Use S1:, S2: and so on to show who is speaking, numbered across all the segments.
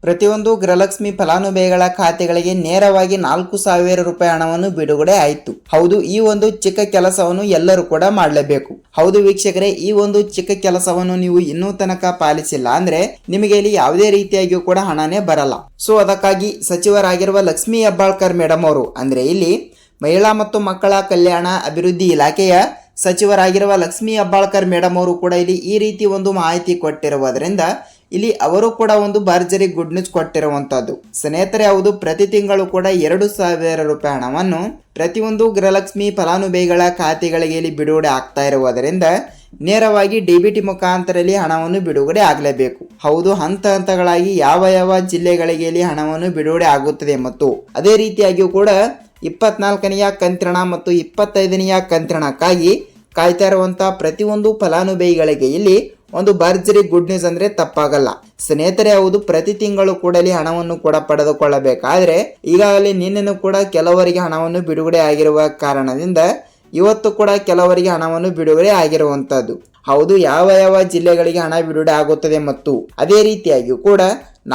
S1: ಪ್ರತಿಯೊಂದು ಗೃಹಲಕ್ಷ್ಮಿ ಫಲಾನುಭವಿಗಳ ಖಾತೆಗಳಿಗೆ ನೇರವಾಗಿ 4,000 ರೂಪಾಯಿ ಹಣವನ್ನು ಬಿಡುಗಡೆ ಆಯಿತು. ಹೌದು, ಈ ಒಂದು ಚಿಕ್ಕ ಕೆಲಸವನ್ನು ಎಲ್ಲರೂ ಕೂಡ ಮಾಡಲೇಬೇಕು. ಹೌದು ವೀಕ್ಷಕರೇ, ಈ ಒಂದು ಚಿಕ್ಕ ಕೆಲಸವನ್ನು ನೀವು ಇನ್ನೂ ತನಕ ಪಾಲಿಸಿಲ್ಲ ಅಂದ್ರೆ ನಿಮಗೆ ಇಲ್ಲಿ ಯಾವುದೇ ರೀತಿಯಾಗಿಯೂ ಕೂಡ ಹಣನೇ ಬರಲ್ಲ. ಸೊ ಅದಕ್ಕಾಗಿ ಸಚಿವರಾಗಿರುವ ಲಕ್ಷ್ಮೀ ಹೆಬ್ಬಾಳ್ಕರ್ ಮೇಡಮ್ ಅವರು ಅಂದ್ರೆ ಇಲ್ಲಿ ಮಹಿಳಾ ಮತ್ತು ಮಕ್ಕಳ ಕಲ್ಯಾಣ ಅಭಿವೃದ್ಧಿ ಇಲಾಖೆಯ ಸಚಿವರಾಗಿರುವ ಲಕ್ಷ್ಮೀ ಹೆಬ್ಬಾಳ್ಕರ್ ಮೇಡಮ್ ಅವರು ಕೂಡ ಇಲ್ಲಿ ಈ ರೀತಿ ಒಂದು ಮಾಹಿತಿ ಕೊಟ್ಟಿರುವುದರಿಂದ ಇಲ್ಲಿ ಅವರು ಕೂಡ ಒಂದು ಭರ್ಜರಿ ಗುಡ್ ನ್ಯೂಸ್ ಕೊಟ್ಟಿರುವಂತದ್ದು. ಸ್ನೇಹಿತರೆ, ಹೌದು, ಪ್ರತಿ ತಿಂಗಳು ಕೂಡ 2,000 ರೂಪಾಯಿ ಹಣವನ್ನು ಪ್ರತಿಯೊಂದು ಗೃಹಲಕ್ಷ್ಮಿ ಫಲಾನುಭವಿಗಳ ಖಾತೆಗಳಿಗೆ ಇಲ್ಲಿ ಬಿಡುಗಡೆ ಆಗ್ತಾ ಇರುವುದರಿಂದ ನೇರವಾಗಿ ಡಿಬಿಟಿ ಮುಖಾಂತರದಲ್ಲಿ ಹಣವನ್ನು ಬಿಡುಗಡೆ ಆಗಲೇಬೇಕು. ಹೌದು, ಹಂತ ಹಂತಗಳಾಗಿ ಯಾವ ಜಿಲ್ಲೆಗಳಿಗೆ ಇಲ್ಲಿ ಹಣವನ್ನು ಬಿಡುಗಡೆ ಆಗುತ್ತದೆ ಮತ್ತು ಅದೇ ರೀತಿಯಾಗಿಯೂ ಕೂಡ 24ನೆಯ ಕಂತಿನ ಮತ್ತು 25ನೆಯ ಕಂತಿನಕ್ಕಾಗಿ ಕಾಯ್ತಾ ಇರುವಂತಹ ಪ್ರತಿಯೊಂದು ಫಲಾನುಭವಿಗಳಿಗೆ ಇಲ್ಲಿ ಒಂದು ಭರ್ಜರಿ ಗುಡ್ ನ್ಯೂಸ್ ಅಂದ್ರೆ ತಪ್ಪಾಗಲ್ಲ. ಸ್ನೇಹಿತರೆ, ಹೌದು, ಪ್ರತಿ ತಿಂಗಳು ಕೂಡ ಹಣವನ್ನು ಕೂಡ ಪಡೆದುಕೊಳ್ಳಬೇಕಾದ್ರೆ ಈಗಾಗಲೇ ನಿನ್ನೆನೂ ಕೂಡ ಕೆಲವರಿಗೆ ಹಣವನ್ನು ಬಿಡುಗಡೆ ಆಗಿರುವ ಕಾರಣದಿಂದ ಇವತ್ತು ಕೂಡ ಕೆಲವರಿಗೆ ಹಣವನ್ನು ಬಿಡುಗಡೆ ಆಗಿರುವಂತದ್ದು. ಹೌದು, ಯಾವ ಜಿಲ್ಲೆಗಳಿಗೆ ಹಣ ಬಿಡುಗಡೆ ಆಗುತ್ತದೆ ಮತ್ತು ಅದೇ ರೀತಿಯಾಗಿ ಕೂಡ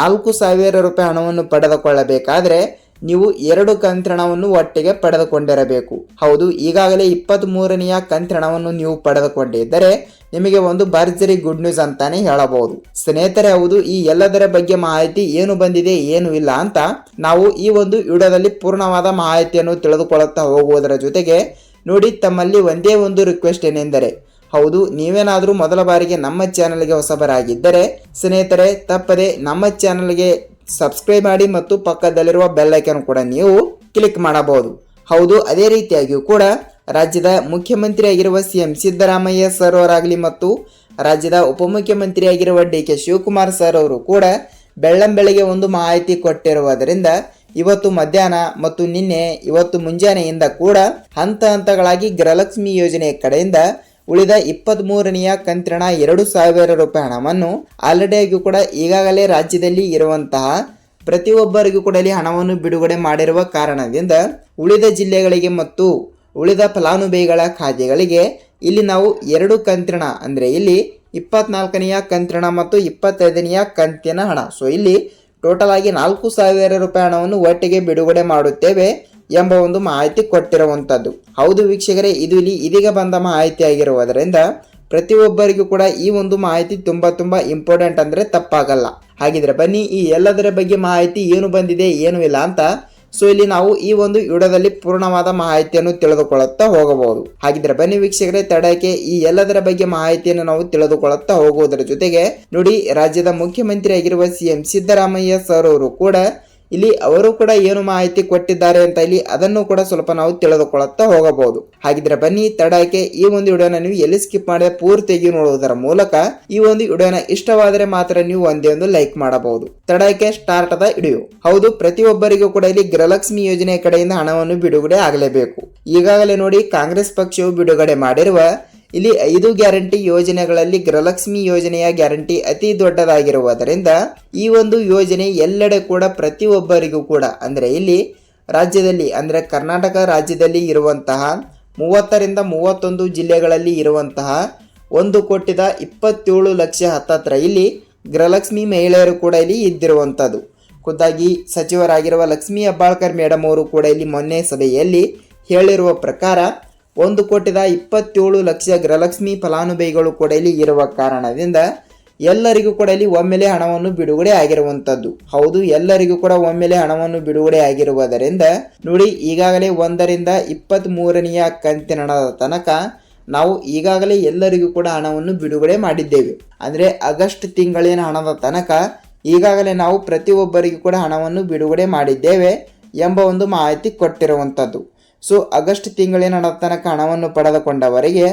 S1: 4,000 ರೂಪಾಯಿ ಹಣವನ್ನು ಪಡೆದುಕೊಳ್ಳಬೇಕಾದ್ರೆ ನೀವು 2 ಕಂತಿನವನ್ನು ಒಟ್ಟಿಗೆ ಪಡೆದುಕೊಂಡಿರಬೇಕು. ಹೌದು, ಈಗಾಗಲೇ 23ನೆಯ ಕಂತಿನವನ್ನು ನೀವು ಪಡೆದುಕೊಂಡಿದ್ದರೆ ನಿಮಗೆ ಒಂದು ಭರ್ಜರಿ ಗುಡ್ ನ್ಯೂಸ್ ಅಂತಾನೆ ಹೇಳಬಹುದು. ಸ್ನೇಹಿತರೆ, ಹೌದು, ಈ ಎಲ್ಲದರ ಬಗ್ಗೆ ಮಾಹಿತಿ ಏನು ಬಂದಿದೆ ಏನು ಇಲ್ಲ ಅಂತ ನಾವು ಈ ಒಂದು ವಿಡಿಯೋದಲ್ಲಿ ಪೂರ್ಣವಾದ ಮಾಹಿತಿಯನ್ನು ತಿಳಿದುಕೊಳ್ಳುತ್ತಾ ಹೋಗುವುದರ ಜೊತೆಗೆ ನೋಡಿ, ತಮ್ಮಲ್ಲಿ ಒಂದೇ ಒಂದು ರಿಕ್ವೆಸ್ಟ್ ಏನೆಂದರೆ ಹೌದು, ನೀವೇನಾದರೂ ಮೊದಲ ಬಾರಿಗೆ ನಮ್ಮ ಚಾನಲ್ಗೆ ಹೊಸಬರಾಗಿದ್ದರೆ ಸ್ನೇಹಿತರೆ ತಪ್ಪದೆ ನಮ್ಮ ಚಾನಲ್ಗೆ ಸಬ್ಸ್ಕ್ರೈಬ್ ಮಾಡಿ ಮತ್ತು ಪಕ್ಕದಲ್ಲಿರುವ ಬೆಲ್ ಐಕಾನ್ ಕೂಡ ನೀವು ಕ್ಲಿಕ್ ಮಾಡಬಹುದು. ಹೌದು, ಅದೇ ರೀತಿಯಾಗಿಯೂ ಕೂಡ ರಾಜ್ಯದ ಮುಖ್ಯಮಂತ್ರಿಯಾಗಿರುವ CM ಸಿದ್ದರಾಮಯ್ಯ ಸರ್ ಅವರಾಗಲಿ ಮತ್ತು ರಾಜ್ಯದ ಉಪಮುಖ್ಯಮಂತ್ರಿಯಾಗಿರುವ DK ಶಿವಕುಮಾರ್ ಸರ್ ಅವರು ಕೂಡ ಬೆಳ್ಳಂಬೆಳಗ್ಗೆ ಒಂದು ಮಾಹಿತಿ ಕೊಟ್ಟಿರುವುದರಿಂದ ಇವತ್ತು ಮಧ್ಯಾಹ್ನ ಮತ್ತು ಇವತ್ತು ಮುಂಜಾನೆಯಿಂದ ಕೂಡ ಹಂತ ಹಂತಗಳಾಗಿ ಗೃಹಲಕ್ಷ್ಮಿ ಯೋಜನೆ ಕಡೆಯಿಂದ ಉಳಿದ 23ನೆಯ ಕಂತಿನ 2,000 ರೂಪಾಯಿ ಹಣವನ್ನು ಆಲ್ರೆಡಿಯಾಗಿ ಕೂಡ ಈಗಾಗಲೇ ರಾಜ್ಯದಲ್ಲಿ ಇರುವಂತಹ ಪ್ರತಿಯೊಬ್ಬರಿಗೂ ಕೂಡ ಇಲ್ಲಿ ಹಣವನ್ನು ಬಿಡುಗಡೆ ಮಾಡಿರುವ ಕಾರಣದಿಂದ ಉಳಿದ ಜಿಲ್ಲೆಗಳಿಗೆ ಮತ್ತು ಉಳಿದ ಫಲಾನುಭವಿಗಳ ಖಾತೆಗಳಿಗೆ ಇಲ್ಲಿ ನಾವು 2 ಕಂತಿನ ಅಂದ್ರೆ ಇಲ್ಲಿ 24ನೆಯ ಕಂತಿನ ಮತ್ತು 25ನೆಯ ಕಂತಿನ ಹಣ, ಸೊ ಇಲ್ಲಿ ಟೋಟಲ್ ಆಗಿ 4,000 ರೂಪಾಯಿ ಹಣವನ್ನು ಒಟ್ಟಿಗೆ ಬಿಡುಗಡೆ ಮಾಡುತ್ತೇವೆ ಎಂಬ ಒಂದು ಮಾಹಿತಿ ಕೊಟ್ಟಿರುವಂತದ್ದು. ಹೌದು ವೀಕ್ಷಕರೇ, ಇದು ಇಲ್ಲಿ ಇದೀಗ ಬಂದ ಮಾಹಿತಿ ಆಗಿರುವುದರಿಂದ ಪ್ರತಿಯೊಬ್ಬರಿಗೂ ಕೂಡ ಈ ಒಂದು ಮಾಹಿತಿ ತುಂಬಾ ಇಂಪಾರ್ಟೆಂಟ್ ಅಂದ್ರೆ ತಪ್ಪಾಗಲ್ಲ. ಹಾಗಿದ್ರೆ ಬನ್ನಿ ಈ ಎಲ್ಲದರ ಬಗ್ಗೆ ಮಾಹಿತಿ ಏನು ಬಂದಿದೆ ಏನು ಇಲ್ಲ ಅಂತ ಸೊ ಇಲ್ಲಿ ನಾವು ಈ ಒಂದು ವಿಡಿಯೋದಲ್ಲಿ ಪೂರ್ಣವಾದ ಮಾಹಿತಿಯನ್ನು ತಿಳಿದುಕೊಳ್ಳುತ್ತಾ ಹೋಗಬಹುದು. ಹಾಗಿದ್ರೆ ಬನ್ನಿ ವೀಕ್ಷಕರೇ, ತಡಕ್ಕೆ ಈ ಎಲ್ಲದರ ಬಗ್ಗೆ ಮಾಹಿತಿಯನ್ನು ನಾವು ತಿಳಿದುಕೊಳ್ಳುತ್ತಾ ಹೋಗುವುದರ ಜೊತೆಗೆ ನೋಡಿ, ರಾಜ್ಯದ ಮುಖ್ಯಮಂತ್ರಿ ಆಗಿರುವ CM ಸಿದ್ದರಾಮಯ್ಯ ಸರ್ ಅವರು ಕೂಡ ಇಲ್ಲಿ ಅವರು ಕೂಡ ಏನು ಮಾಹಿತಿ ಕೊಟ್ಟಿದ್ದಾರೆ ಅಂತ ಇಲ್ಲಿ ಅದನ್ನು ಕೂಡ ಸ್ವಲ್ಪ ನಾವು ತಿಳಿದುಕೊಳ್ಳುತ್ತಾ ಹೋಗಬಹುದು. ಹಾಗಿದ್ರೆ ಬನ್ನಿ ತಡಕ್ಕೆ ಈ ಒಂದು ವಿಡಿಯೋನ ನೀವು ಎಲ್ಲಿ ಸ್ಕಿಪ್ ಮಾಡದೆ ಪೂರ್ತಿಯಾಗಿ ನೋಡುವುದರ ಮೂಲಕ ಈ ಒಂದು ವಿಡಿಯೋನ ಇಷ್ಟವಾದರೆ ಮಾತ್ರ ನೀವು ಒಂದೇ ಒಂದು ಲೈಕ್ ಮಾಡಬಹುದು. ತಡಕ್ಕೆ ಸ್ಟಾರ್ಟ್ ಆದ ವಿಡಿಯೋ. ಹೌದು, ಪ್ರತಿಯೊಬ್ಬರಿಗೂ ಕೂಡ ಇಲ್ಲಿ ಗೃಹಲಕ್ಷ್ಮಿ ಯೋಜನೆ ಕಡೆಯಿಂದ ಹಣವನ್ನು ಬಿಡುಗಡೆ ಆಗಲೇಬೇಕು. ಈಗಾಗಲೇ ನೋಡಿ, ಕಾಂಗ್ರೆಸ್ ಪಕ್ಷವು ಬಿಡುಗಡೆ ಮಾಡಿರುವ ಇಲ್ಲಿ 5 ಗ್ಯಾರಂಟಿ ಯೋಜನೆಗಳಲ್ಲಿ ಗೃಹಲಕ್ಷ್ಮಿ ಯೋಜನೆಯ ಗ್ಯಾರಂಟಿ ಅತಿ ದೊಡ್ಡದಾಗಿರುವುದರಿಂದ ಈ ಒಂದು ಯೋಜನೆ ಎಲ್ಲೆಡೆ ಕೂಡ ಪ್ರತಿಯೊಬ್ಬರಿಗೂ ಕೂಡ ಅಂದ್ರೆ ಇಲ್ಲಿ ರಾಜ್ಯದಲ್ಲಿ ಅಂದ್ರೆ ಕರ್ನಾಟಕ ರಾಜ್ಯದಲ್ಲಿ ಇರುವಂತಹ 30ರಿಂದ 31 ಜಿಲ್ಲೆಗಳಲ್ಲಿ ಇರುವಂತಹ 1,27 ಲಕ್ಷ ಹತ್ತತ್ರ ಇಲ್ಲಿ ಗೃಹಲಕ್ಷ್ಮಿ ಮಹಿಳೆಯರು ಕೂಡ ಇಲ್ಲಿ ಇದ್ದಿರುವಂತದ್ದು. ಖುದ್ದಾಗಿ ಸಚಿವರಾಗಿರುವ ಲಕ್ಷ್ಮೀ ಹೆಬ್ಬಾಳ್ಕರ್ ಮೇಡಮ್ ಅವರು ಕೂಡ ಇಲ್ಲಿ ಮೊನ್ನೆ ಸಭೆಯಲ್ಲಿ ಹೇಳಿರುವ ಪ್ರಕಾರ 1,27 ಲಕ್ಷ ಗೃಹಲಕ್ಷ್ಮಿ ಫಲಾನುಭವಿಗಳು ಕೂಡ ಇಲ್ಲಿ ಇರುವ ಕಾರಣದಿಂದ ಎಲ್ಲರಿಗೂ ಕೂಡ ಇಲ್ಲಿ ಒಮ್ಮೆಲೆ ಹಣವನ್ನು ಬಿಡುಗಡೆ ಆಗಿರುವಂತದ್ದು. ಹೌದು, ಎಲ್ಲರಿಗೂ ಕೂಡ ಒಮ್ಮೆಲೆ ಹಣವನ್ನು ಬಿಡುಗಡೆ ಆಗಿರುವುದರಿಂದ ನೋಡಿ, ಈಗಾಗಲೇ 1ರಿಂದ 23ನೆಯ ಕಂತಿನ ತನಕ ನಾವು ಈಗಾಗಲೇ ಎಲ್ಲರಿಗೂ ಕೂಡ ಹಣವನ್ನು ಬಿಡುಗಡೆ ಮಾಡಿದ್ದೇವೆ. ಅಂದ್ರೆ ಆಗಸ್ಟ್ ತಿಂಗಳಿನ ಹಣದ ತನಕ ಈಗಾಗಲೇ ನಾವು ಪ್ರತಿಯೊಬ್ಬರಿಗೂ ಕೂಡ ಹಣವನ್ನು ಬಿಡುಗಡೆ ಮಾಡಿದ್ದೇವೆ ಎಂಬ ಒಂದು ಮಾಹಿತಿ ಕೊಟ್ಟಿರುವಂತದ್ದು. ಸೊ ಆಗಸ್ಟ್ ತಿಂಗಳಿನ ಹಣದ ತನಕ ಹಣವನ್ನು ಪಡೆದುಕೊಂಡವರಿಗೆ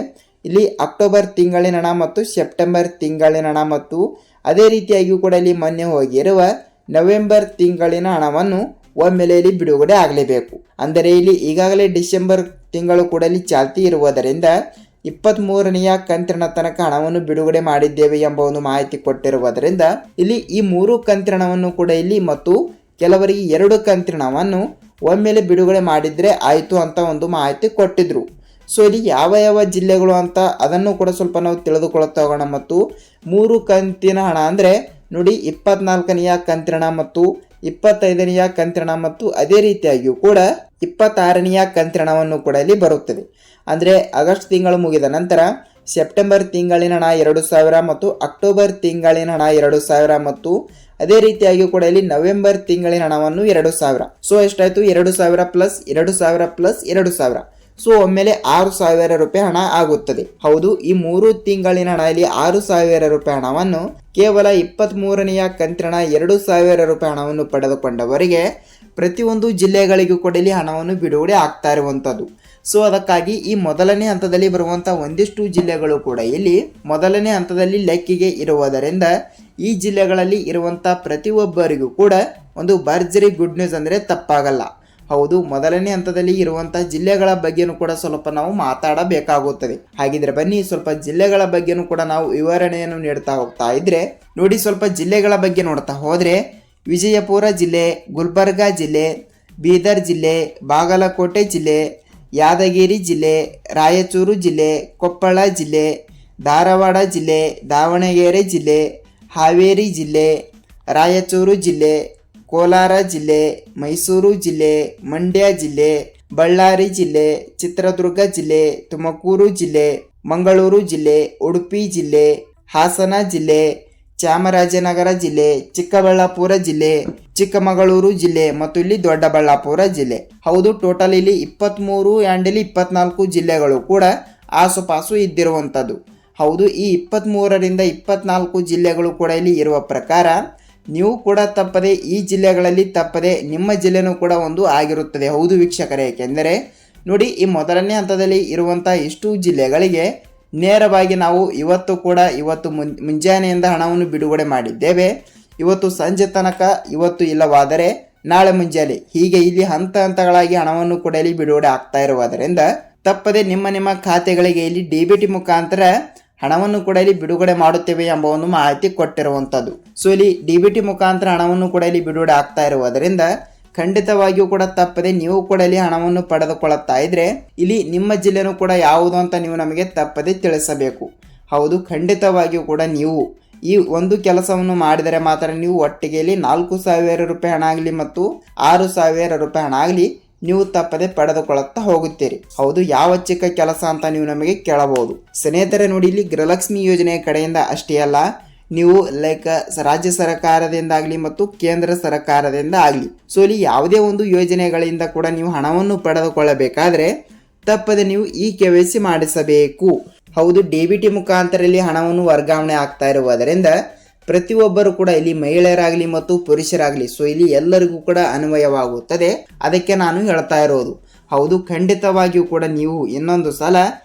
S1: ಇಲ್ಲಿ ಅಕ್ಟೋಬರ್ ತಿಂಗಳಿನ ಹಣ ಮತ್ತು ಸೆಪ್ಟೆಂಬರ್ ತಿಂಗಳಿನ ಹಣ ಮತ್ತು ಅದೇ ರೀತಿಯಾಗಿಯೂ ಕೂಡ ಇಲ್ಲಿ ಮೊನ್ನೆ ಹೋಗಿರುವ ನವೆಂಬರ್ ತಿಂಗಳಿನ ಹಣವನ್ನು ಒಮ್ಮೆಲೆ ಇಲ್ಲಿ ಬಿಡುಗಡೆ ಆಗಲೇಬೇಕು. ಅಂದರೆ ಇಲ್ಲಿ ಈಗಾಗಲೇ ಡಿಸೆಂಬರ್ ತಿಂಗಳು ಕೂಡ ಇಲ್ಲಿ ಚಾಲ್ತಿ ಇರುವುದರಿಂದ 23ನೆಯ ಕಂತಿನ ತನಕ ಹಣವನ್ನು ಬಿಡುಗಡೆ ಮಾಡಿದ್ದೇವೆ ಎಂಬ ಒಂದು ಮಾಹಿತಿ ಕೊಟ್ಟಿರುವುದರಿಂದ ಇಲ್ಲಿ ಈ 3 ಕಂತಿನವನ್ನು ಕೂಡ ಇಲ್ಲಿ ಮತ್ತು ಕೆಲವರಿಗೆ 2 ಕಂತಿನವನ್ನು ಒಮ್ಮೆಲೆ ಬಿಡುಗಡೆ ಮಾಡಿದ್ರೆ ಆಯಿತು ಅಂತ ಒಂದು ಮಾಹಿತಿ ಕೊಟ್ಟಿದ್ರು. ಸೊ ಇಲ್ಲಿ ಯಾವ ಜಿಲ್ಲೆಗಳು ಅಂತ ಅದನ್ನು ಕೂಡ ಸ್ವಲ್ಪ ನಾವು ತಿಳಿದುಕೊಳ್ಳುತ್ತಾ ಹೋಗೋಣ. ಮತ್ತು 3 ಕಂತಿನ ಹಣ ಅಂದರೆ ನೋಡಿ 24ನೆಯ ಕಂತಿನ ಹಣ ಮತ್ತು 25ನೆಯ ಕಂತಿನ ಹಣ ಮತ್ತು ಅದೇ ರೀತಿಯಾಗಿಯೂ ಕೂಡ 26ನೆಯ ಕಂತಿನ ಹಣವನ್ನು ಕೂಡ ಇಲ್ಲಿ ಬರುತ್ತದೆ. ಅಂದರೆ ಆಗಸ್ಟ್ ತಿಂಗಳು ಮುಗಿದ ನಂತರ ಸೆಪ್ಟೆಂಬರ್ ತಿಂಗಳಿನ ಹಣ 2000 ಮತ್ತು ಅಕ್ಟೋಬರ್ ತಿಂಗಳಿನ ಹಣ 2000 ಮತ್ತು ಅದೇ ರೀತಿಯಾಗಿ ಕೂಡ ಇಲ್ಲಿ ನವೆಂಬರ್ ತಿಂಗಳಿನ ಹಣವನ್ನು 2000. ಸೊ ಎಷ್ಟಾಯ್ತು? 2000 ಪ್ಲಸ್ 2000 ಪ್ಲಸ್ 2000. ಸೊ ಒಮ್ಮೆಲೆ 6000 ರೂಪಾಯಿ ಹಣ ಆಗುತ್ತದೆ. ಹೌದು, ಈ 3 ತಿಂಗಳಿನ ಹಣ ಇಲ್ಲಿ 6000 ರೂಪಾಯಿ ಹಣವನ್ನು ಕೇವಲ 23ನೆಯ ಕಂತಿನ 2000 ರೂಪಾಯಿ ಹಣವನ್ನು ಪಡೆದುಕೊಂಡವರಿಗೆ ಪ್ರತಿಯೊಂದು ಜಿಲ್ಲೆಗಳಿಗೂ ಕೂಡ ಇಲ್ಲಿ ಹಣವನ್ನು ಬಿಡುಗಡೆ ಆಗ್ತಾ ಇರುವಂಥದ್ದು. ಸೊ ಅದಕ್ಕಾಗಿ ಈ ಮೊದಲನೇ ಹಂತದಲ್ಲಿ ಬರುವಂಥ ಒಂದಿಷ್ಟು ಜಿಲ್ಲೆಗಳು ಕೂಡ ಇಲ್ಲಿ ಮೊದಲನೇ ಹಂತದಲ್ಲಿ ಲೆಕ್ಕಿಗೆ ಇರುವುದರಿಂದ ಈ ಜಿಲ್ಲೆಗಳಲ್ಲಿ ಇರುವಂಥ ಪ್ರತಿಯೊಬ್ಬರಿಗೂ ಕೂಡ ಒಂದು ಭರ್ಜರಿ ಗುಡ್ ನ್ಯೂಸ್ ಅಂದರೆ ತಪ್ಪಾಗಲ್ಲ. ಹೌದು, ಮೊದಲನೇ ಹಂತದಲ್ಲಿ ಇರುವಂಥ ಜಿಲ್ಲೆಗಳ ಬಗ್ಗೆನೂ ಕೂಡ ಸ್ವಲ್ಪ ನಾವು ಮಾತಾಡಬೇಕಾಗುತ್ತದೆ. ಹಾಗಿದ್ರೆ ಬನ್ನಿ ಸ್ವಲ್ಪ ಜಿಲ್ಲೆಗಳ ಬಗ್ಗೆನೂ ಕೂಡ ನಾವು ವಿವರಣೆಯನ್ನು ನೀಡ್ತಾ ಹೋಗ್ತಾ ಇದ್ರೆ ನೋಡಿ, ಸ್ವಲ್ಪ ಜಿಲ್ಲೆಗಳ ಬಗ್ಗೆ ನೋಡ್ತಾ ಹೋದರೆ ವಿಜಯಪುರ ಜಿಲ್ಲೆ, ಗುಲ್ಬರ್ಗಾ ಜಿಲ್ಲೆ, ಬೀದರ್ ಜಿಲ್ಲೆ, ಬಾಗಲಕೋಟೆ ಜಿಲ್ಲೆ, ಯಾದಗಿರಿ ಜಿಲ್ಲೆ, ರಾಯಚೂರು ಜಿಲ್ಲೆ, ಕೊಪ್ಪಳ ಜಿಲ್ಲೆ, ಧಾರವಾಡ ಜಿಲ್ಲೆ, ದಾವಣಗೆರೆ ಜಿಲ್ಲೆ, ಹಾವೇರಿ ಜಿಲ್ಲೆ, ರಾಯಚೂರು ಜಿಲ್ಲೆ, ಕೋಲಾರ ಜಿಲ್ಲೆ, ಮೈಸೂರು ಜಿಲ್ಲೆ, ಮಂಡ್ಯ ಜಿಲ್ಲೆ, ಬಳ್ಳಾರಿ ಜಿಲ್ಲೆ, ಚಿತ್ರದುರ್ಗ ಜಿಲ್ಲೆ, ತುಮಕೂರು ಜಿಲ್ಲೆ, ಮಂಗಳೂರು ಜಿಲ್ಲೆ, ಉಡುಪಿ ಜಿಲ್ಲೆ, ಹಾಸನ ಜಿಲ್ಲೆ, ಚಾಮರಾಜನಗರ ಜಿಲ್ಲೆ, ಚಿಕ್ಕಬಳ್ಳಾಪುರ ಜಿಲ್ಲೆ, ಚಿಕ್ಕಮಗಳೂರು ಜಿಲ್ಲೆ ಮತ್ತು ಇಲ್ಲಿ ದೊಡ್ಡಬಳ್ಳಾಪುರ ಜಿಲ್ಲೆ. ಹೌದು, ಟೋಟಲ್ ಇಲ್ಲಿ 23 ಆ್ಯಂಡ್ ಇಲ್ಲಿ 24 ಜಿಲ್ಲೆಗಳು ಕೂಡ ಆಸುಪಾಸು ಇದ್ದಿರುವಂಥದ್ದು. ಹೌದು, ಈ 23ರಿಂದ 24 ಜಿಲ್ಲೆಗಳು ಕೂಡ ಇಲ್ಲಿ ಇರುವ ಪ್ರಕಾರ ನೀವು ಕೂಡ ತಪ್ಪದೆ ಈ ಜಿಲ್ಲೆಗಳಲ್ಲಿ ತಪ್ಪದೆ ನಿಮ್ಮ ಜಿಲ್ಲೆನೂ ಕೂಡ ಒಂದು ಆಗಿರುತ್ತದೆ. ಹೌದು ವೀಕ್ಷಕರೇ, ಏಕೆಂದರೆ ನೋಡಿ ಈ ಮೊದಲನೇ ಹಂತದಲ್ಲಿ ಇರುವಂಥ ಇಷ್ಟು ಜಿಲ್ಲೆಗಳಿಗೆ ನೇರವಾಗಿ ನಾವು ಇವತ್ತು ಮುಂಜಾನೆಯಿಂದ ಹಣವನ್ನು ಬಿಡುಗಡೆ ಮಾಡಿದ್ದೇವೆ. ಇವತ್ತು ಸಂಜೆ ತನಕ, ಇವತ್ತು ಇಲ್ಲವಾದರೆ ನಾಳೆ ಮುಂಜಾನೆ, ಹೀಗೆ ಇಲ್ಲಿ ಹಂತ ಹಂತಗಳಾಗಿ ಹಣವನ್ನು ಕೂಡ ಇಲ್ಲಿ ಬಿಡುಗಡೆ ಆಗ್ತಾ ಇರುವುದರಿಂದ ತಪ್ಪದೆ ನಿಮ್ಮ ಖಾತೆಗಳಿಗೆ ಇಲ್ಲಿ DBT ಮುಖಾಂತರ ಹಣವನ್ನು ಕೂಡ ಇಲ್ಲಿ ಬಿಡುಗಡೆ ಮಾಡುತ್ತೇವೆ ಎಂಬ ಒಂದು ಮಾಹಿತಿ ಕೊಟ್ಟಿರುವಂಥದ್ದು. ಸೊ ಇಲ್ಲಿ DBT ಮುಖಾಂತರ ಹಣವನ್ನು ಕೂಡ ಇಲ್ಲಿ ಬಿಡುಗಡೆ ಆಗ್ತಾ ಇರುವುದರಿಂದ ಖಂಡಿತವಾಗಿಯೂ ಕೂಡ ತಪ್ಪದೆ ನೀವು ಕೂಡ ಇಲ್ಲಿ ಹಣವನ್ನು ಪಡೆದುಕೊಳ್ಳುತ್ತಾ ಇದ್ರೆ ಇಲ್ಲಿ ನಿಮ್ಮ ಜಿಲ್ಲೆನೂ ಕೂಡ ಯಾವುದು ಅಂತ ನೀವು ನಮಗೆ ತಪ್ಪದೆ ತಿಳಿಸಬೇಕು. ಹೌದು, ಖಂಡಿತವಾಗಿಯೂ ಕೂಡ ನೀವು ಈ ಒಂದು ಕೆಲಸವನ್ನು ಮಾಡಿದರೆ ಮಾತ್ರ ನೀವು ಒಟ್ಟಿಗೆ ಇಲ್ಲಿ 4000 ರೂಪಾಯಿ ಹಣ ಆಗಲಿ ಮತ್ತು 6000 ರೂಪಾಯಿ ಹಣ ಆಗಲಿ ನೀವು ತಪ್ಪದೆ ಪಡೆದುಕೊಳ್ಳುತ್ತಾ ಹೋಗುತ್ತೀರಿ. ಹೌದು, ಯಾವ ಚಿಕ್ಕ ಕೆಲಸ ಅಂತ ನೀವು ನಮಗೆ ಕೇಳಬಹುದು. ಸ್ನೇಹಿತರೆ ನೋಡಿ, ಇಲ್ಲಿ ಗೃಹಲಕ್ಷ್ಮಿ ಯೋಜನೆಯ ಕಡೆಯಿಂದ ಅಷ್ಟೇ ಅಲ್ಲ, ನೀವು ರಾಜ್ಯ ಸರ್ಕಾರದಿಂದಾಗಲಿ ಮತ್ತು ಕೇಂದ್ರ ಸರ್ಕಾರದಿಂದ ಆಗಲಿ, ಸೊ ಇಲ್ಲಿ ಯಾವುದೇ ಒಂದು ಯೋಜನೆಗಳಿಂದ ಕೂಡ ನೀವು ಹಣವನ್ನು ಪಡೆದುಕೊಳ್ಳಬೇಕಾದ್ರೆ ತಪ್ಪದೆ ನೀವು ಈ KYC ಮಾಡಿಸಬೇಕು. ಹೌದು, DBT ಮುಖಾಂತರ ಇಲ್ಲಿ ಹಣವನ್ನು ವರ್ಗಾವಣೆ ಆಗ್ತಾ ಇರುವುದರಿಂದ ಪ್ರತಿಯೊಬ್ಬರು ಕೂಡ ಇಲ್ಲಿ ಮಹಿಳೆಯರಾಗಲಿ ಮತ್ತು ಪುರುಷರಾಗಲಿ, ಸೊ ಇಲ್ಲಿ ಎಲ್ಲರಿಗೂ ಕೂಡ ಅನ್ವಯವಾಗುತ್ತದೆ. ಅದಕ್ಕೆ ನಾನು ಹೇಳ್ತಾ ಇರೋದು. ಹೌದು, ಖಂಡಿತವಾಗಿಯೂ ಕೂಡ ನೀವು ಇನ್ನೊಂದು ಸಲ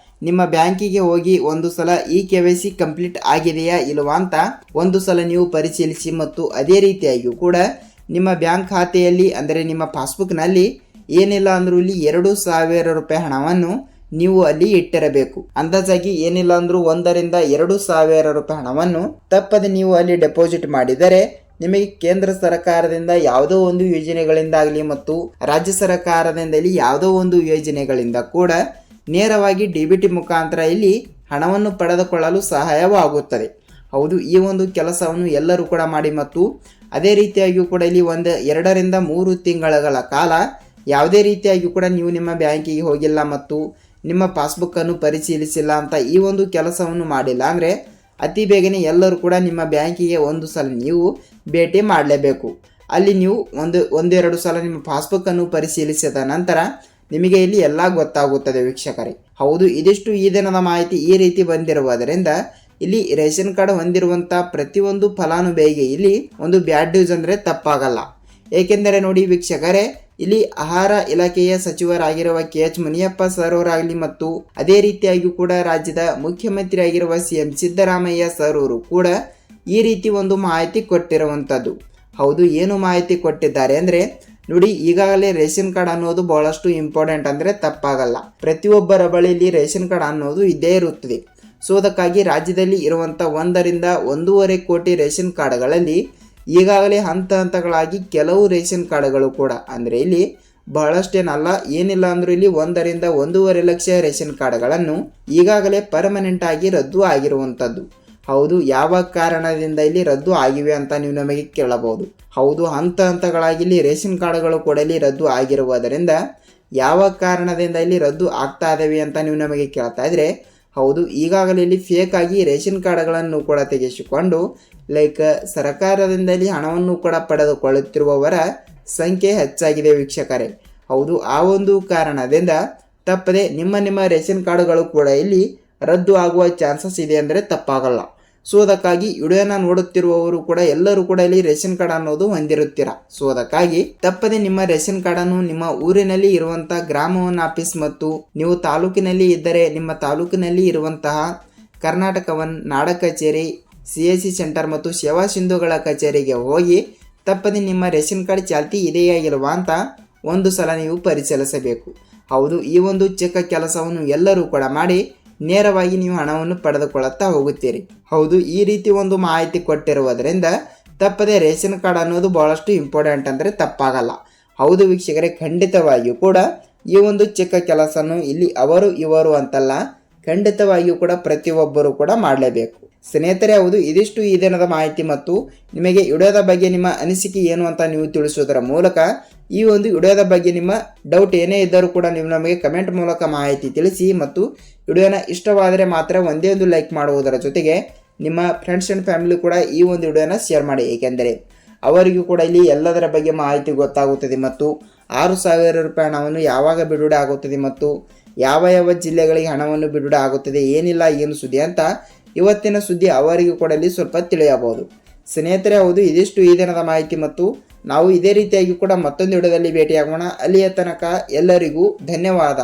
S1: ನಿಮ್ಮ ಬ್ಯಾಂಕಿಗೆ ಹೋಗಿ ಒಂದು ಸಲ ಈ KYC ಕಂಪ್ಲೀಟ್ ಆಗಿದೆಯಾ ಇಲ್ವಾ ಅಂತ ಒಂದು ಸಲ ನೀವು ಪರಿಶೀಲಿಸಿ ಮತ್ತು ಅದೇ ರೀತಿಯಾಗಿಯೂ ಕೂಡ ನಿಮ್ಮ ಬ್ಯಾಂಕ್ ಖಾತೆಯಲ್ಲಿ ಅಂದರೆ ನಿಮ್ಮ ಪಾಸ್ಬುಕ್ನಲ್ಲಿ ಏನಿಲ್ಲ ಅಂದರೂ ಇಲ್ಲಿ 2000 ರೂಪಾಯಿ ಹಣವನ್ನು ನೀವು ಅಲ್ಲಿ ಇಟ್ಟಿರಬೇಕು. ಅಂದಾಜಾಗಿ ಏನಿಲ್ಲ ಅಂದ್ರೂ 1 ರಿಂದ 2000 ರೂಪಾಯಿ ಹಣವನ್ನು ತಪ್ಪದೆ ನೀವು ಅಲ್ಲಿ ಡೆಪಾಸಿಟ್ ಮಾಡಿದರೆ ನಿಮಗೆ ಕೇಂದ್ರ ಸರ್ಕಾರದಿಂದ ಯಾವುದೋ ಒಂದು ಯೋಜನೆಗಳಿಂದಾಗಲಿ ಮತ್ತು ರಾಜ್ಯ ಸರ್ಕಾರದಿಂದ ಇಲ್ಲಿ ಯಾವುದೋ ಒಂದು ಯೋಜನೆಗಳಿಂದ ಕೂಡ ನೇರವಾಗಿ DBT ಮುಖಾಂತರ ಇಲ್ಲಿ ಹಣವನ್ನು ಪಡೆದುಕೊಳ್ಳಲು ಸಹಾಯವಾಗುತ್ತದೆ. ಹೌದು, ಈ ಒಂದು ಕೆಲಸವನ್ನು ಎಲ್ಲರೂ ಕೂಡ ಮಾಡಿ ಮತ್ತು ಅದೇ ರೀತಿಯಾಗಿಯೂ ಕೂಡ ಇಲ್ಲಿ 2 ರಿಂದ 3 ತಿಂಗಳ ಕಾಲ ಯಾವುದೇ ರೀತಿಯಾಗಿಯೂ ಕೂಡ ನೀವು ನಿಮ್ಮ ಬ್ಯಾಂಕಿಗೆ ಹೋಗಿಲ್ಲ ಮತ್ತು ನಿಮ್ಮ ಪಾಸ್ಬುಕ್ಕನ್ನು ಪರಿಶೀಲಿಸಿಲ್ಲ ಅಂತ ಈ ಒಂದು ಕೆಲಸವನ್ನು ಮಾಡಿಲ್ಲ ಅಂದರೆ ಅತಿ ಬೇಗನೆ ಎಲ್ಲರೂ ಕೂಡ ನಿಮ್ಮ ಬ್ಯಾಂಕಿಗೆ ಒಂದು ಸಲ ನೀವು ಭೇಟಿ ಮಾಡಲೇಬೇಕು. ಅಲ್ಲಿ ನೀವು ಒಂದೆರಡು ಸಲ ನಿಮ್ಮ ಪಾಸ್ಬುಕ್ಕನ್ನು ಪರಿಶೀಲಿಸಿದ ನಂತರ ನಿಮಗೆ ಇಲ್ಲಿ ಎಲ್ಲ ಗೊತ್ತಾಗುತ್ತದೆ ವೀಕ್ಷಕರೇ. ಹೌದು, ಇದಿಷ್ಟು ಈ ದಿನದ ಮಾಹಿತಿ ಈ ರೀತಿ ಬಂದಿರುವುದರಿಂದ ಇಲ್ಲಿ ರೇಷನ್ ಕಾರ್ಡ್ ಹೊಂದಿರುವಂಥ ಪ್ರತಿಯೊಂದು ಫಲಾನುಭವಿಗೆ ಇಲ್ಲಿ ಒಂದು ಬ್ಯಾಡ್ ನ್ಯೂಸ್ ಅಂದರೆ ತಪ್ಪಾಗಲ್ಲ. ಏಕೆಂದರೆ ನೋಡಿ ವೀಕ್ಷಕರೇ, ಇಲ್ಲಿ ಆಹಾರ ಇಲಾಖೆಯ ಸಚಿವರಾಗಿರುವ KH ಮುನಿಯಪ್ಪ ಸರ್ ಅವರಾಗಲಿ ಮತ್ತು ಅದೇ ರೀತಿಯಾಗಿಯೂ ಕೂಡ ರಾಜ್ಯದ ಮುಖ್ಯಮಂತ್ರಿ ಆಗಿರುವ CM ಸಿದ್ದರಾಮಯ್ಯ ಸರ್ ಅವರು ಕೂಡ ಈ ರೀತಿ ಒಂದು ಮಾಹಿತಿ ಕೊಟ್ಟಿರುವಂಥದ್ದು. ಹೌದು, ಏನು ಮಾಹಿತಿ ಕೊಟ್ಟಿದ್ದಾರೆ ಅಂದರೆ ನೋಡಿ, ಈಗಾಗಲೇ ರೇಷನ್ ಕಾರ್ಡ್ ಅನ್ನೋದು ಬಹಳಷ್ಟು ಇಂಪಾರ್ಟೆಂಟ್ ಅಂದರೆ ತಪ್ಪಾಗಲ್ಲ. ಪ್ರತಿಯೊಬ್ಬರ ಬಳಿಯಲ್ಲಿ ರೇಷನ್ ಕಾರ್ಡ್ ಅನ್ನೋದು ಇದ್ದೇ ಇರುತ್ತದೆ. ಸೊ ಅದಕ್ಕಾಗಿ ರಾಜ್ಯದಲ್ಲಿ ಇರುವಂಥ 1 ರಿಂದ 1.5 ಕೋಟಿ ರೇಷನ್ ಕಾರ್ಡ್ಗಳಲ್ಲಿ ಈಗಾಗಲೇ ಹಂತ ಹಂತಗಳಾಗಿ ಕೆಲವು ರೇಷನ್ ಕಾರ್ಡ್ಗಳು ಕೂಡ ಅಂದರೆ ಇಲ್ಲಿ ಬಹಳಷ್ಟೇನಲ್ಲ, ಏನಿಲ್ಲ ಅಂದರೂ ಇಲ್ಲಿ 1 ರಿಂದ 1.5 ಲಕ್ಷ ರೇಷನ್ ಕಾರ್ಡ್ಗಳನ್ನು ಈಗಾಗಲೇ ಪರ್ಮನೆಂಟ್ ಆಗಿ ರದ್ದು ಆಗಿರುವಂಥದ್ದು. ಹೌದು, ಯಾವ ಕಾರಣದಿಂದ ಇಲ್ಲಿ ರದ್ದು ಆಗಿವೆ ಅಂತ ನೀವು ನಮಗೆ ಕೇಳಬಹುದು. ಹೌದು, ಹಂತ ಹಂತಗಳಾಗಿ ಇಲ್ಲಿ ರೇಷನ್ ಕಾರ್ಡ್ಗಳು ಕೂಡ ಇಲ್ಲಿ ರದ್ದು ಆಗಿರುವುದರಿಂದ ಯಾವ ಕಾರಣದಿಂದ ಇಲ್ಲಿ ರದ್ದು ಆಗ್ತಾ ಇದಾವೆ ಅಂತ ನೀವು ನಮಗೆ ಕೇಳ್ತಾ ಇದ್ರೆ, ಹೌದು, ಈಗಾಗಲೇ ಇಲ್ಲಿ ಫೇಕ್ ಆಗಿ ರೇಷನ್ ಕಾರ್ಡ್ಗಳನ್ನು ಕೂಡ ತೆಗೆಸಿಕೊಂಡು ಸರ್ಕಾರದಿಂದ ಇಲ್ಲಿ ಹಣವನ್ನು ಕೂಡ ಪಡೆದುಕೊಳ್ಳುತ್ತಿರುವವರ ಸಂಖ್ಯೆ ಹೆಚ್ಚಾಗಿದೆ ವೀಕ್ಷಕರೇ. ಹೌದು, ಆ ಒಂದು ಕಾರಣದಿಂದ ತಪ್ಪದೆ ನಿಮ್ಮ ರೇಷನ್ ಕಾರ್ಡ್ಗಳು ಕೂಡ ಇಲ್ಲಿ ರದ್ದು ಆಗುವ ಚಾನ್ಸಸ್ ಇದೆ ಅಂದರೆ ತಪ್ಪಾಗಲ್ಲ. ಸೊ ಅದಕ್ಕಾಗಿ ವಿಡಿಯೋನ ನೋಡುತ್ತಿರುವವರು ಕೂಡ ಎಲ್ಲರೂ ಕೂಡ ಇಲ್ಲಿ ರೇಷನ್ ಕಾರ್ಡ್ ಅನ್ನೋದು ಹೊಂದಿರುತ್ತೀರಾ. ಸೊ ಅದಕ್ಕಾಗಿ ತಪ್ಪದೆ ನಿಮ್ಮ ರೇಷನ್ ಕಾರ್ಡ್ ಅನ್ನು ನಿಮ್ಮ ಊರಿನಲ್ಲಿ ಇರುವಂತಹ ಗ್ರಾಮವನ್ನ ಆಫೀಸ್ ಮತ್ತು ನೀವು ತಾಲೂಕಿನಲ್ಲಿ ಇದ್ದರೆ ನಿಮ್ಮ ತಾಲೂಕಿನಲ್ಲಿ ಇರುವಂತಹ ಕರ್ನಾಟಕ ಒನ್ ನಾಡ ಕಚೇರಿ, CSC ಸೆಂಟರ್ ಮತ್ತು ಸೇವಾ ಸಿಂಧುಗಳ ಕಚೇರಿಗೆ ಹೋಗಿ ತಪ್ಪದೆ ನಿಮ್ಮ ರೇಷನ್ ಕಾರ್ಡ್ ಚಾಲ್ತಿ ಇದೆಯಾ ಇಲ್ವಾ ಅಂತ ಒಂದು ಸಲ ನೀವು ಪರಿಶೀಲಿಸಬೇಕು. ಹೌದು, ಈ ಒಂದು ಚಿಕ್ಕ ಕೆಲಸವನ್ನು ಎಲ್ಲರೂ ಕೂಡ ಮಾಡಿ ನೇರವಾಗಿ ನೀವು ಹಣವನ್ನು ಪಡೆದುಕೊಳ್ಳುತ್ತಾ ಹೋಗುತ್ತೀರಿ. ಹೌದು, ಈ ರೀತಿ ಒಂದು ಮಾಹಿತಿ ಕೊಟ್ಟಿರುವುದರಿಂದ ತಪ್ಪದೆ ರೇಷನ್ ಕಾರ್ಡ್ ಅನ್ನೋದು ಬಹಳಷ್ಟು ಇಂಪಾರ್ಟೆಂಟ್ ಅಂದರೆ ತಪ್ಪಾಗಲ್ಲ. ಹೌದು ವೀಕ್ಷಕರೇ, ಖಂಡಿತವಾಗಿಯೂ ಕೂಡ ಈ ಒಂದು ಚಿಕ್ಕ ಕೆಲಸವನ್ನು ಇಲ್ಲಿ ಅವರು ಇವರು ಅಂತಲ್ಲ, ಖಂಡಿತವಾಗಿಯೂ ಕೂಡ ಪ್ರತಿಯೊಬ್ಬರು ಕೂಡ ಮಾಡಲೇಬೇಕು. ಸ್ನೇಹಿತರೆ, ಹೌದು, ಇದಿಷ್ಟು ಈ ದಿನದ ಮಾಹಿತಿ ಮತ್ತು ನಿಮಗೆ ವಿಡಿಯೋದ ಬಗ್ಗೆ ನಿಮ್ಮ ಅನಿಸಿಕೆ ಏನು ಅಂತ ನೀವು ತಿಳಿಸುವುದರ ಮೂಲಕ ಈ ಒಂದು ವಿಡಿಯೋದ ಬಗ್ಗೆ ನಿಮ್ಮ ಡೌಟ್ ಏನೇ ಇದ್ದರೂ ಕೂಡ ನೀವು ನಮಗೆ ಕಮೆಂಟ್ ಮೂಲಕ ಮಾಹಿತಿ ತಿಳಿಸಿ. ಮತ್ತು ವಿಡಿಯೋನ ಇಷ್ಟವಾದರೆ ಮಾತ್ರ ಒಂದೇ ಒಂದು ಲೈಕ್ ಮಾಡುವುದರ ಜೊತೆಗೆ ನಿಮ್ಮ ಫ್ರೆಂಡ್ಸ್ ಆ್ಯಂಡ್ ಫ್ಯಾಮಿಲಿ ಕೂಡ ಈ ಒಂದು ವಿಡಿಯೋನ ಶೇರ್ ಮಾಡಿ, ಏಕೆಂದರೆ ಅವರಿಗೂ ಕೂಡ ಇಲ್ಲಿ ಎಲ್ಲದರ ಬಗ್ಗೆ ಮಾಹಿತಿ ಗೊತ್ತಾಗುತ್ತದೆ ಮತ್ತು 6,000 ರೂಪಾಯಿ ಹಣವನ್ನು ಯಾವಾಗ ಬಿಡುಗಡೆ ಆಗುತ್ತದೆ ಮತ್ತು ಯಾವ ಯಾವ ಜಿಲ್ಲೆಗಳಿಗೆ ಹಣವನ್ನು ಬಿಡುಗಡೆ ಆಗುತ್ತದೆ, ಏನಿಲ್ಲ ಏನು ಸುದ್ದಿ ಅಂತ ಇವತ್ತಿನ ಸುದ್ದಿ ಅವರಿಗೂ ಕೂಡ ಇಲ್ಲಿ ಸ್ವಲ್ಪ ತಿಳಿಯಬಹುದು. ಸ್ನೇಹಿತರೆ, ಹೌದು, ಇದಿಷ್ಟು ಈ ದಿನದ ಮಾಹಿತಿ ಮತ್ತು ನಾವು ಇದೇ ರೀತಿಯಾಗಿ ಕೂಡ ಮತ್ತೊಂದು ವಿಡಿಯೋದಲ್ಲಿ ಭೇಟಿಯಾಗೋಣ. ಅಲ್ಲಿಯ ತನಕ ಎಲ್ಲರಿಗೂ ಧನ್ಯವಾದ.